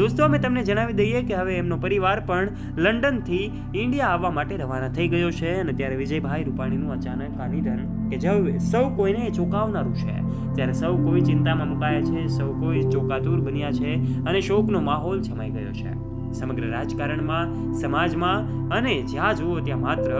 દોસ્તો અમે તમને જણાવી દઈએ કે હવે એમનો પરિવાર પણ લંડનથી ઇન્ડિયા આવવા માટે રવાના થઈ ગયો છે અને ત્યારે વિજયભાઈ રૂપાણીનું અચાનક આ નિધન કે જે સૌ કોઈને ચોંકાવનારું છે, ત્યારે સૌ કોઈ ચિંતામાં મુકાયા છે, સૌ કોઈ ચોકાતુર બન્યા છે અને શોકનો માહોલ છમાઈ ગયો છે સમગ્ર રાજકારણમાં, સમાજમાં અને જ્યાં જુઓ ત્યાં માત્ર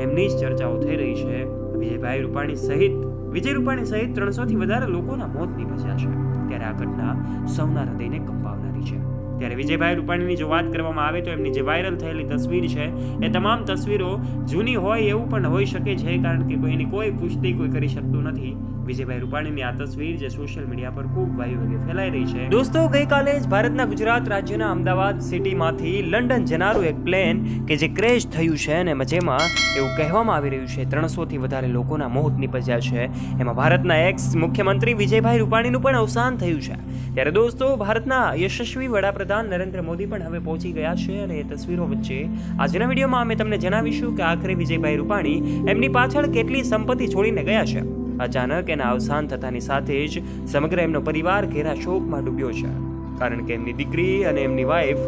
એમની જ ચર્ચાઓ થઈ રહી છે. વિજય રૂપાણી સહિત 300થી વધારે લોકોના મોત નીપજ્યા છે. ત્યારે આ ઘટના સૌના હૃદયને કંપાવનારી છે. ત્યારે વિજયભાઈ રૂપાણીની જો વાત કરવામાં આવે તો એમની જે વાયરલ થયેલી તસવીર છે એ તમામ તસવીરો જૂની હોય એવું પણ હોઈ શકે છે, કારણ કે એની કોઈ પુષ્ટિ કોઈ કરી શકતું નથી. વિજયભાઈ રૂપાણીની આ તસવીર જે સોશિયલ મીડિયા પર ખૂબ વાયુવેગે ફેલાઈ રહી છે. દોસ્તો ગઈકાલે જ ભારતના ગુજરાત રાજ્યના અમદાવાદ સિટીમાંથી લંડન જનારું એક પ્લેન કે જે ક્રેશ થયું છે અને જેમાં એવું કહેવામાં આવી રહ્યું છે 300થી વધારે લોકોના મોત નીપજ્યા છે. એમાં ભારતના એક્સ મુખ્યમંત્રી વિજયભાઈ રૂપાણીનું પણ અવસાન થયું છે. ત્યારે દોસ્તો ભારતના યશસ્વી વડાપ્રધાન નરેન્દ્ર મોદી પણ હવે પહોંચી ગયા છે અને એ તસવીરો વચ્ચે આજના વિડીયોમાં અમે તમને જણાવીશું કે આખરે વિજયભાઈ રૂપાણી એમની પાછળ કેટલી સંપત્તિ છોડીને ગયા છે. અચાનક એના અવસાન થતાની સાથે જ સમગ્ર એમનો પરિવાર ઘેરા શોકમાં ડૂબ્યો છે, કારણ કે એમની દીકરી અને એમની વાઈફ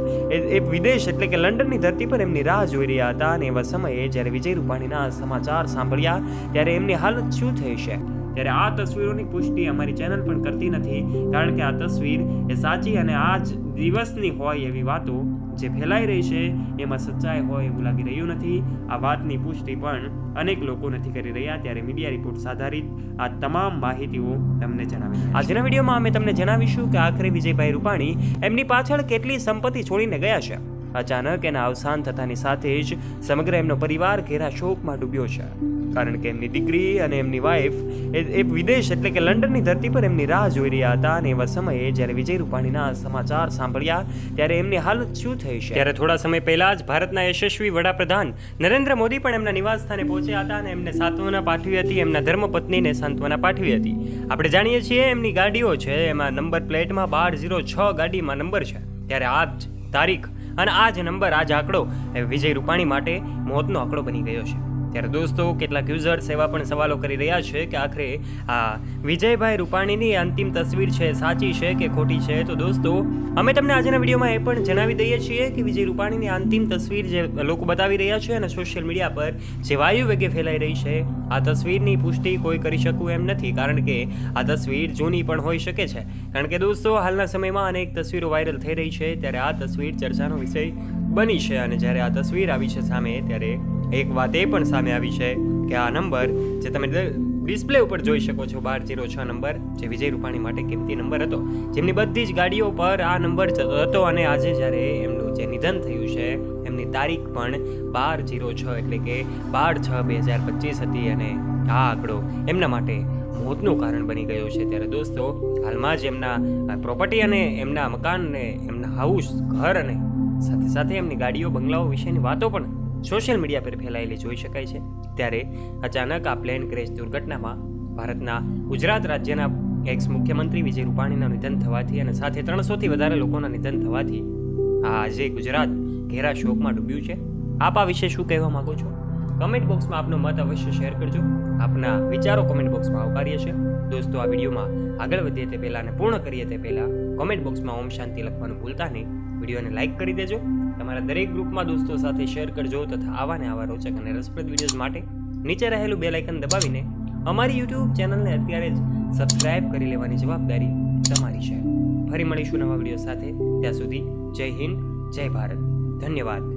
એ વિદેશ એટલે કે લંડનની ધરતી પર એમની રાહ જોઈ રહ્યા હતા અને એવા સમયે જ્યારે વિજય રૂપાણીના સમાચાર સાંભળ્યા ત્યારે એમની હાલત શું થઈ છે. ત્યારે આ તસવીરોની પુષ્ટિ અમારી ચેનલ પણ કરતી નથી, કારણ કે આ તસવીર એ સાચી અને આ જ દિવસની હોય એવી વાતો જે ફેલાઈ રહી છે એમાં સચ્ચાઈ હોય એવું લાગી રહ્યું નથી. આ વાતની પુષ્ટિ પણ અનેક લોકો નથી કરી રહ્યા. ત્યારે મીડિયા રિપોર્ટ્સ આધારિત આ તમામ માહિતીઓ તમને જણાવી. આજના વિડીયોમાં અમે તમને જણાવીશું કે આખરે વિજયભાઈ રૂપાણી એમની પાછળ કેટલી સંપત્તિ છોડીને ગયા છે. અચાનક એના અવસાન થતાની સાથે જ સમગ્ર એમનો પરિવાર ઘેરા શોકમાં ડૂબ્યો છે, કારણ કે એમની દીકરી અને એમની વાઈફ એ વિદેશ એટલે કે લંડનની ધરતી પર એમની રાહ જોઈ રહ્યા હતા અને એવા સમયે જ્યારે વિજય રૂપાણીના સમાચાર સાંભળ્યા ત્યારે એમની હાલત શું થઈ છે. ત્યારે થોડા સમય પહેલા જ ભારતના યશસ્વી વડાપ્રધાન નરેન્દ્ર મોદી પણ એમના નિવાસ સ્થાને પહોંચ્યા હતા અને એમને સાંત્વના પાઠવી હતી, એમના ધર્મપત્નીને સાંત્વના પાઠવી હતી. આપણે જાણીએ છીએ એમની ગાડીઓ છે એમાં નંબર પ્લેટમાં 1206 ગાડીમાં નંબર છે. ત્યારે આ જ તારીખ અને આ જ નંબર, આ જ આંકડો વિજય રૂપાણી માટે મોતનો આંકડો બની ગયો છે. ત્યારે દોસ્તો કેટલાક યુઝર્સ એવા પણ સવાલો કરી રહ્યા છે કે આખરે આ વિજયભાઈ રૂપાણીની અંતિમ તસવીર છે સાચી છે કે ખોટી છે. તો દોસ્તો અમે તમને આજના વિડીયોમાં એ પણ જણાવી દઈએ છીએ કે વિજય રૂપાણીની અંતિમ તસવીર જે લોકો બતાવી રહ્યા છે અને સોશિયલ મીડિયા પર જે વાયુ વેગે ફેલાઈ રહી છે આ તસવીરની પુષ્ટિ કોઈ કરી શકવું એમ નથી, કારણ કે આ તસવીર જૂની પણ હોઈ શકે છે. કારણ કે દોસ્તો હાલના સમયમાં અનેક તસવીરો વાયરલ થઈ રહી છે, ત્યારે આ તસવીર ચર્ચાનો વિષય બની છે અને જ્યારે આ તસવીર આવી છે સામે ત્યારે એક વાત એ પણ સામે આવી છે કે આ નંબર જે તમે ડિસ્પ્લે ઉપર જોઈ શકો છો 1206 નંબર જે વિજય રૂપાણી માટે કિંમતી નંબર હતો, જેમની બધી જ ગાડીઓ પર આ નંબર હતો અને આજે જ્યારે એમનું જે નિધન થયું છે એમની તારીખ પણ 1206 એટલે કે 12/6/2025 હતી અને આ આંકડો એમના માટે મોતનું કારણ બની ગયો છે. ત્યારે દોસ્તો હાલમાં જ એમના પ્રોપર્ટી અને એમના મકાન અને એમના હાઉસ ઘર અને સાથે સાથે એમની ગાડીઓ બંગલાઓ વિશેની વાતો પણ સોશિયલ મીડિયા પર ફેલાયેલી જોઈ શકાય છે. ત્યારે અચાનક આ પ્લેન ક્રેશ દુર્ઘટનામાં ભારતના ગુજરાત રાજ્યના એક્સ મુખ્યમંત્રી વિજય રૂપાણીના નિધન થવાથી અને સાથે 300થી વધારે લોકોના નિધન થવાથી આજે ગુજરાત ઘેરા શોકમાં ડૂબ્યું છે. આપ આ વિશે શું કહેવા માંગો છો? કમેન્ટ બોક્સમાં આપનો મત અવશ્ય શેર કરજો. આપના વિચારો કમેન્ટ બોક્સમાં આવકાર્ય છે. દોસ્તો આ વિડીયોમાં આગળ વધીએ તે પહેલાં અને પૂર્ણ કરીએ તે પહેલાં કોમેન્ટ બોક્સમાં ઓમ શાંતિ લખવાનું ભૂલતા નહીં. વિડીયોને લાઇક કરી દેજો, તમારા દરેક ગ્રુપમાં દોસ્તો સાથે શેર કરજો તથા આવા ને આવા રોચક અને રસપ્રદ વિડીયોઝ માટે નીચે રહેલું બેલ આઇકન દબાવીને અમારી યુટ્યુબ ચેનલને અત્યારે જ સબસ્ક્રાઇબ કરી લેવાની જવાબદારી તમારી છે. ફરી મળીશું નવા વિડીયો સાથે. ત્યાં સુધી જય હિન્દ, જય ભારત, ધન્યવાદ.